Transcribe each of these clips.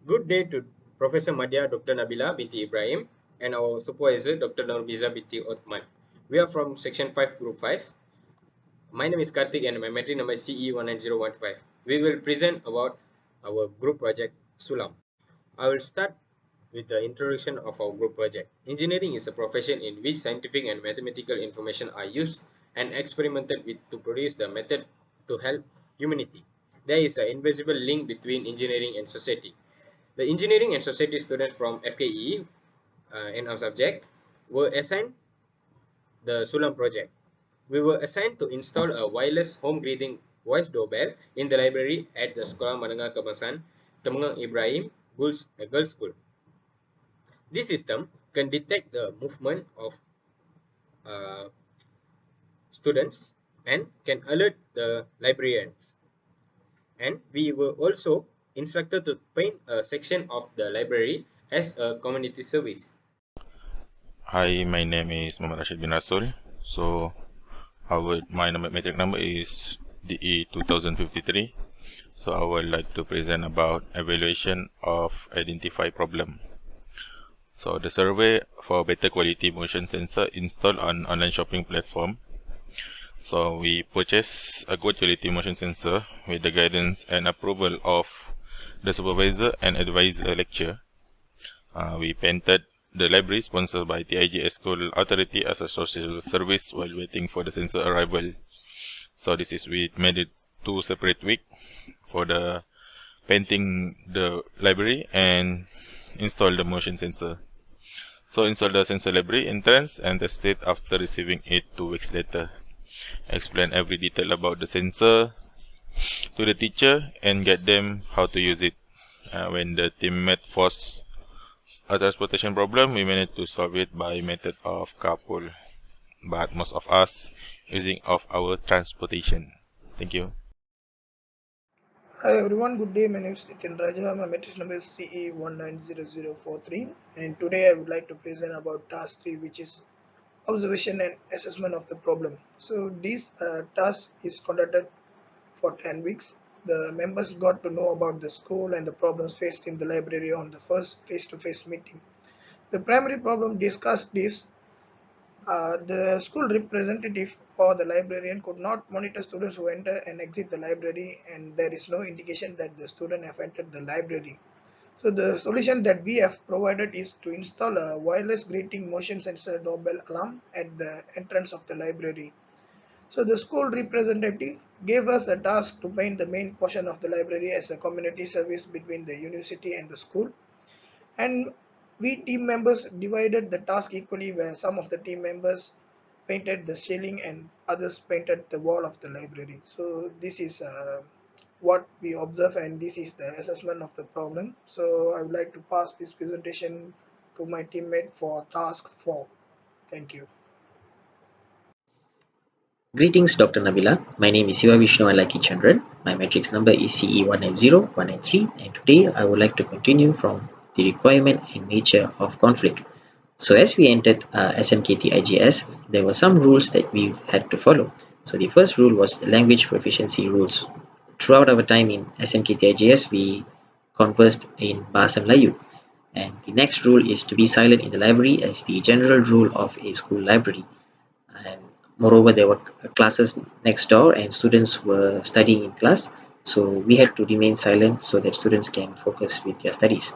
Good day to Professor MADYA, Dr. NABILAH, BINTI IBRAHIM, and our supervisor, Dr. NURMIZA, BINTI OTHMAN. We are from Section 5, Group 5. My name is KARTIK and my metric number is CE19015. We will present about our group project, SULAM. I will start with the introduction of our group project. Engineering is a profession in which scientific and mathematical information are used and experimented with to produce the method to help humanity. There is an invisible link between engineering and society. The engineering and society students from FKE in our subject were assigned the SULAM project. We were assigned to install a wireless home greeting voice doorbell in the library at the Sekolah Menengah Kebangsaan Temenggong Ibrahim Girls School. This system can detect the movement of uh, students and can alert the librarians. And we were also instructed to paint a section of the library as a community service. Hi, my name is Muhammad Rashid bin Rasul. So, my metric number is DE 2053. So, I would like to present about evaluation of identify problem. So, the survey for better quality motion sensor installed on online shopping platform. So, we purchased a good quality motion sensor with the guidance and approval of the supervisor and advisor lecture. We painted the library sponsored by TIGS School Authority as a social service while waiting for the sensor arrival. So this is we made it 2 separate week for the painting the library and install the motion sensor. So install the sensor library entrance and test it after receiving it 2 weeks later. Explain every detail about the sensor to the teacher and get them how to use it. When the teammate forced a transportation problem, we managed to solve it by method of carpool, but most of us using of our transportation. Thank you. Hi everyone, good day. My name is Raja. My matrix number is CE190043, and today I would like to present about task 3, which is observation and assessment of the problem. So this task is conducted for 10 weeks. The members got to know about the school and the problems faced in the library on the first face-to-face meeting. The primary problem discussed is the school representative or the librarian could not monitor students who enter and exit the library, and there is no indication that the student have entered the library. So the solution that we have provided is to install a wireless greeting motion sensor doorbell alarm at the entrance of the library. So the school representative gave us a task to paint the main portion of the library as a community service between the university and the school. And we team members divided the task equally, where some of the team members painted the ceiling and others painted the wall of the library. So this is what we observe, and this is the assessment of the problem. So I would like to pass this presentation to my teammate for task 4. Thank you. Greetings, Dr. Nabilah. My name is SIVA, VISHNU, and CHANDRAN. My matrix number is CE190193, and today I would like to continue from the requirement and nature of conflict. So as we entered SMKT IGS, there were some rules that we had to follow. So the first rule was the language proficiency rules. Throughout our time in SMKT IGS, we conversed in Bahasa Melayu. And the next rule is to be silent in the library as the general rule of a school library. And moreover, there were classes next door and students were studying in class, so we had to remain silent so that students can focus with their studies.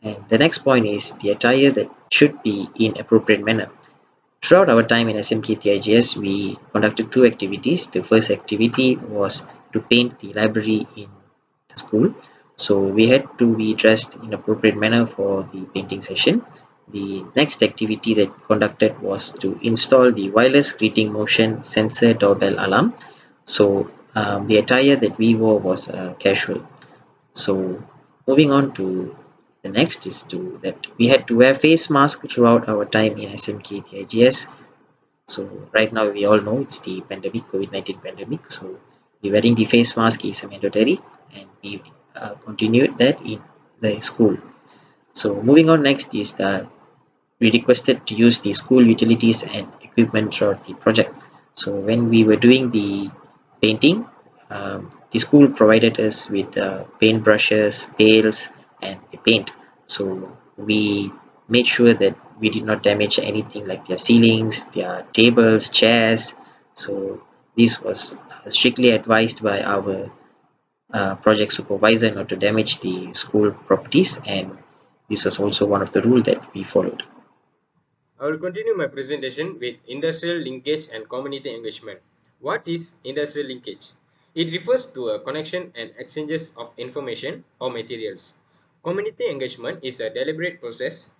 And the next point is the attire that should be in appropriate manner. Throughout our time in SMKTIGS, we conducted 2 activities. The first activity was to paint the library in the school, so we had to be dressed in appropriate manner for the painting session. The next activity that conducted was to install the wireless greeting motion sensor doorbell alarm. So the attire that we wore was casual. So moving on to the next is to that we had to wear face mask throughout our time in SMK TIGS. So right now we all know it's the pandemic, COVID-19 pandemic. So the wearing the face mask is mandatory, and we continued that in the school. So moving on next is the we requested to use the school utilities and equipment throughout the project. So when we were doing the painting, the school provided us with paint brushes, pails, and paint. So we made sure that we did not damage anything like their ceilings, their tables, chairs. So this was strictly advised by our project supervisor not to damage the school properties, and this was also one of the rules that we followed. I will continue my presentation with industrial linkage and community engagement. What is industrial linkage? It refers to a connection and exchanges of information or materials. Community engagement is a deliberate process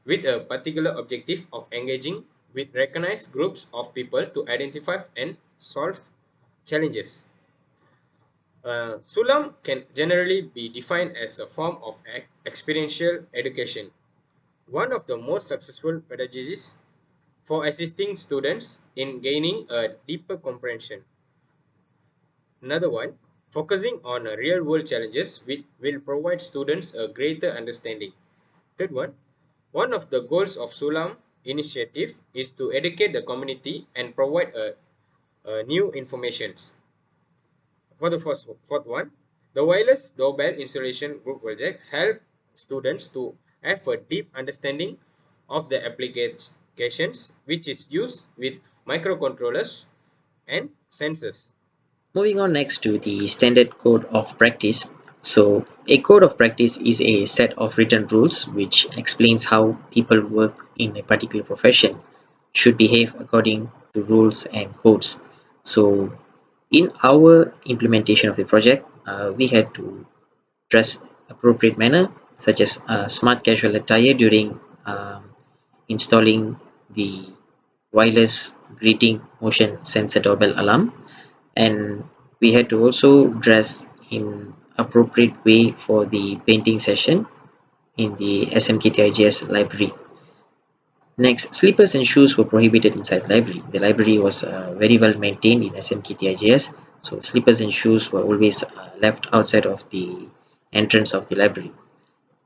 with a particular objective of engaging with recognized groups of people to identify and solve challenges. SULAM can generally be defined as a form of experiential education, one of the most successful pedagogies for assisting students in gaining a deeper comprehension. Another one, focusing on real world challenges will provide students a greater understanding. Third one of the goals of SULAM initiative is to educate the community and provide a new informations. For the fourth one, the wireless doorbell installation group project help students to have a deep understanding of the applications which is used with microcontrollers and sensors. Moving on next to the standard code of practice. So, a code of practice is a set of written rules which explains how people work in a particular profession should behave according to rules and codes. So, in our implementation of the project, we had to dress appropriate manner, such as smart casual attire during installing the wireless greeting motion sensor doorbell alarm, and we had to also dress in appropriate way for the painting session in the SMKTIGS library. Next, slippers and shoes were prohibited inside the library. The library was very well maintained in SMKTIGS, so slippers and shoes were always left outside of the entrance of the library.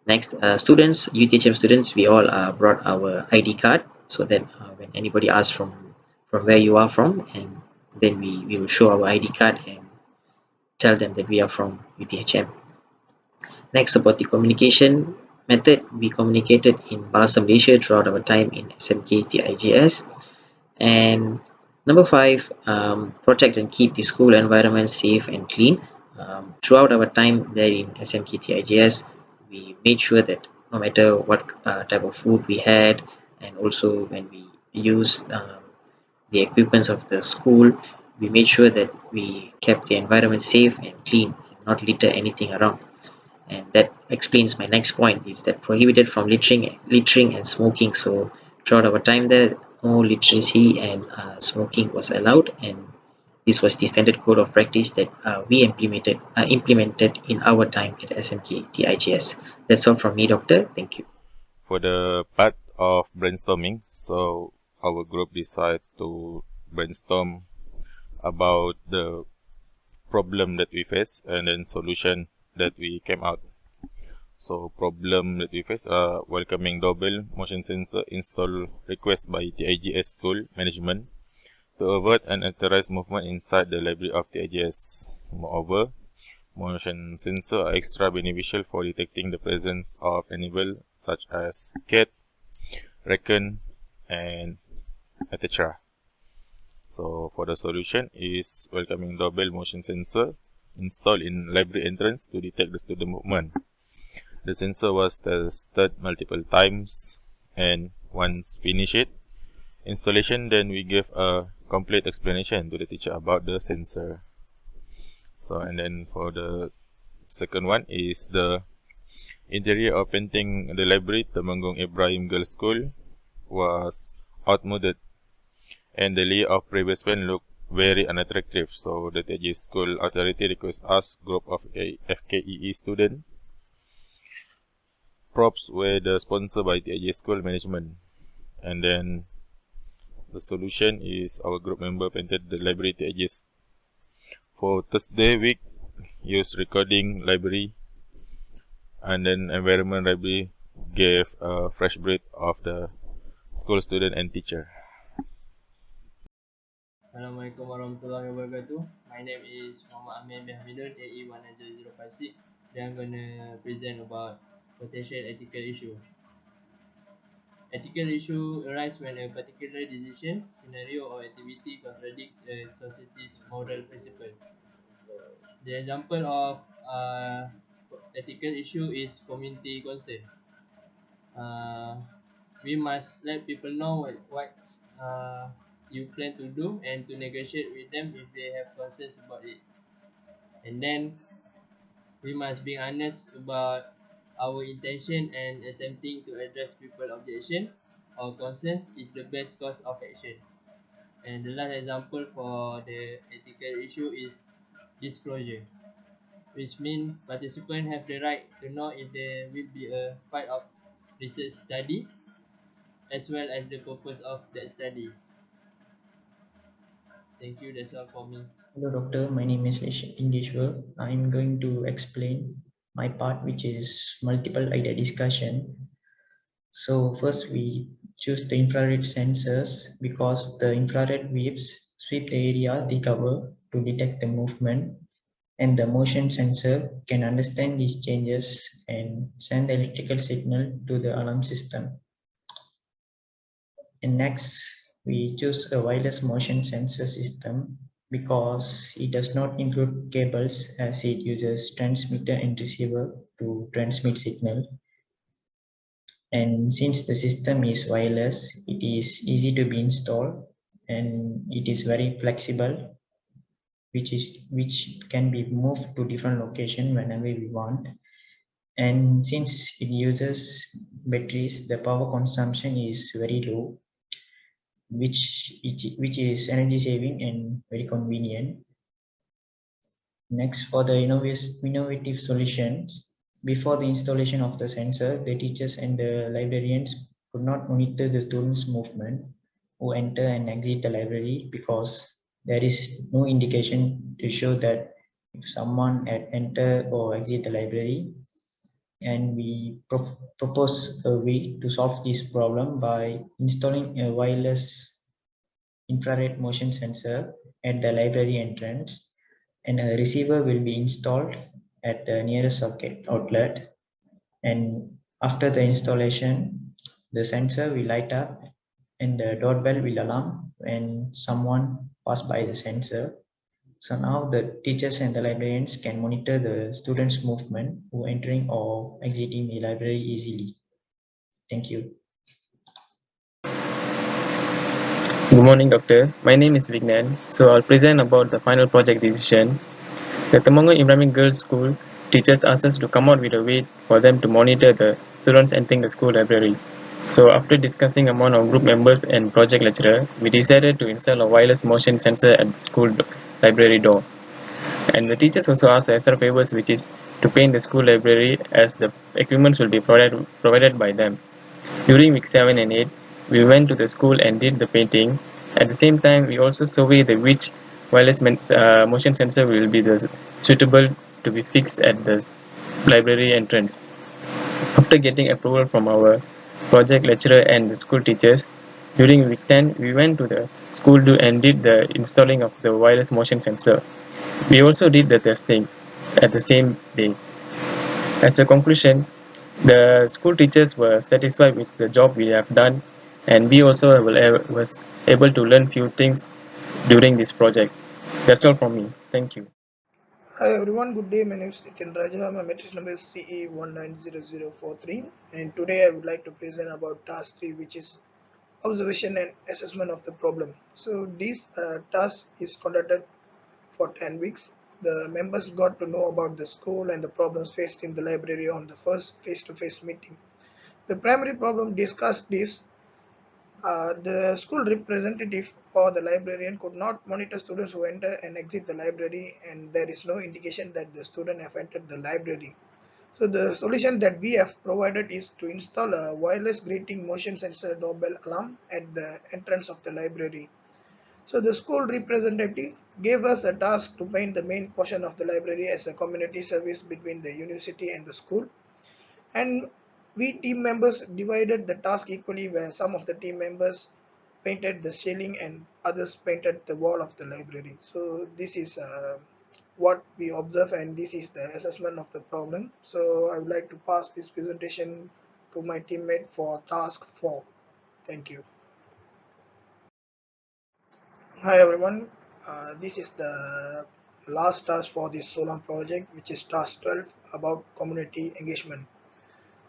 Next, students, UTHM students, we all brought our ID card so that when anybody asks from where you are from, and then we will show our ID card and tell them that we are from UTHM. Next, about the communication method, we communicated in Bahasa Malaysia throughout our time in SMK TIGS. And number five, protect and keep the school environment safe and clean. Throughout our time there in SMK TIGS, we made sure that no matter what type of food we had, and also when we used the equipments of the school, we made sure that we kept the environment safe and clean, not litter anything around. And that explains my next point, is that prohibited from littering and smoking. So throughout our time there, no literacy and smoking was allowed, and this was the standard code of practice that we implemented in our time at SMK TIGS. That's all from me, doctor. Thank you. For the part of brainstorming, so our group decided to brainstorm about the problem that we face and then solution that we came out. So problem that we face are welcoming doorbell motion sensor install request by TIGS school management to avoid unauthorized movement inside the library of TIGS. Moreover, motion sensor are extra beneficial for detecting the presence of animal such as cat, raccoon, and etc. So for the solution is welcoming doorbell motion sensor installed in library entrance to detect the student movement. The sensor was tested multiple times, and once finished installation, then we gave a complete explanation to the teacher about the sensor. So and then for the second one is the interior of painting the library Temanggung IBRAHIM Girls School was outmoded, and the layout of previous pen looked very unattractive. So the TG school authority request us group of FKEE student. Props were the sponsor by TG school management, and then the solution is our group member painted the library TGs. For Thursday week, use recording library, and then environment library gave a fresh breath of the school student and teacher. Assalamualaikum warahmatullahi wabarakatuh. My name is MOHAMMAD bin HAMIDON, AE 190056. Then I'm gonna present about potential ethical issue. Ethical issue arise when a particular decision, scenario, or activity contradicts a society's moral principle. The example of ethical issue is community concern. Uh, we must let people know what you plan to do and to negotiate with them if they have concerns about it. And then we must be honest about our intention and attempting to address people objection or concerns is the best course of action. And the last example for the ethical issue is disclosure, which means participants have the right to know if there will be a part of research study as well as the purpose of that study. Thank you, that's all for me. Hello, doctor. My name is LINGGEHSWAR. I'm going to explain my part, which is multiple idea discussion. So first, we choose the infrared sensors because the infrared waves sweep the area they cover to detect the movement, and the motion sensor can understand these changes and send the electrical signal to the alarm system. And next, we choose a wireless motion sensor system because it does not include cables as it uses transmitter and receiver to transmit signal. And since the system is wireless, it is easy to be installed and it is very flexible, which can be moved to different location whenever we want. And since it uses batteries, the power consumption is very low, which is energy saving and very convenient. Next, for the innovative solutions, before the installation of the sensor, the teachers and the librarians could not monitor the students' movement who enter and exit the library because there is no indication to show that if someone had entered or exit the library. And we propose a way to solve this problem by installing a wireless infrared motion sensor at the library entrance, and a receiver will be installed at the nearest socket outlet. And after the installation, the sensor will light up and the doorbell will alarm when someone pass by the sensor. So now the teachers and the librarians can monitor the students' movement who entering or exiting the library easily. Thank you. Good morning, Doctor. My name is Vignan. So I'll present about the final project decision. The Temenggong Ibrahim Girls' School teachers asked us to come out with a way for them to monitor the students entering the school library. So after discussing among our group members and project lecturer, we decided to install a wireless motion sensor at the school library door. And the teachers also asked extra favors, which is to paint the school library as the equipments will be provided by them. During week 7 and 8, we went to the school and did the painting. At the same time, we also surveyed the which wireless motion sensor will be the suitable to be fixed at the library entrance. After getting approval from our project lecturer and the school teachers, during week 10, we went to the school and did the installing of the wireless motion sensor. We also did the testing at the same day. As a conclusion, the school teachers were satisfied with the job we have done, and we also was able to learn few things during this project. That's all from me. Thank you. Hi everyone, good day. My name is Raja. My matrix number is CE190043, and today I would like to present about task 3, which is observation and assessment of the problem. So this task is conducted for 10 weeks. The members got to know about the school and the problems faced in the library on the first face-to-face meeting. The primary problem discussed is the school representative or the librarian could not monitor students who enter and exit the library, and there is no indication that the student have entered the library. So the solution that we have provided is to install a wireless greeting motion sensor doorbell alarm at the entrance of the library. So the school representative gave us a task to paint the main portion of the library as a community service between the university and the school. And we team members divided the task equally, where some of the team members painted the ceiling and others painted the wall of the library. So this is what we observe, and this is the assessment of the problem. So I would like to pass this presentation to my teammate for task 4. Thank you. Hi everyone, this is the last task for this SULAM project, which is task 12 about community engagement.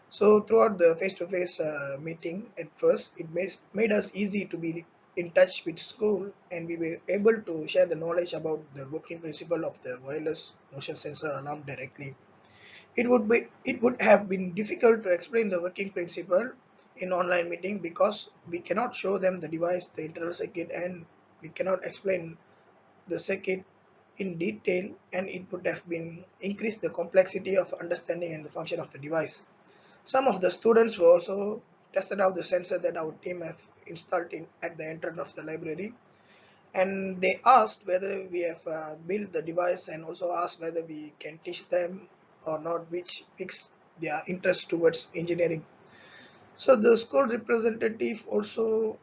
So throughout the face-to-face meeting at first, it made us easy to be in touch with school, and we were able to share the knowledge about the working principle of the wireless motion sensor alarm directly. It would have been difficult to explain the working principle in online meeting because we cannot show them the device, the internal circuit, and we cannot explain the circuit in detail, and it would have been increased the complexity of understanding and the function of the device. Some of the students were also tested out the sensor that our team have installed at the entrance of the library, and they asked whether we have built the device, and also asked whether we can teach them or not, which piques their interest towards engineering. So the school representative also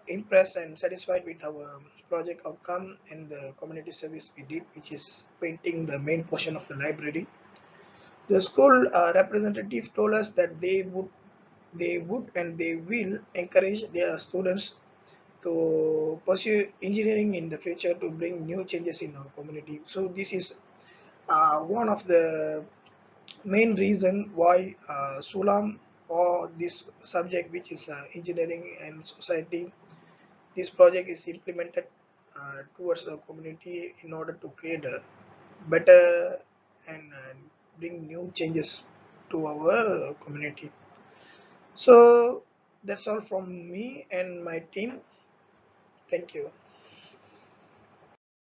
impressed and satisfied with our project outcome and the community service we did, which is painting the main portion of the library. The school representative told us that they would and they will encourage their students to pursue engineering in the future to bring new changes in our community. So this is one of the main reason why SULAM, or this subject which is engineering and society, this project is implemented towards the community in order to create a better and bring new changes to our community. So that's all from me and my team. Thank you.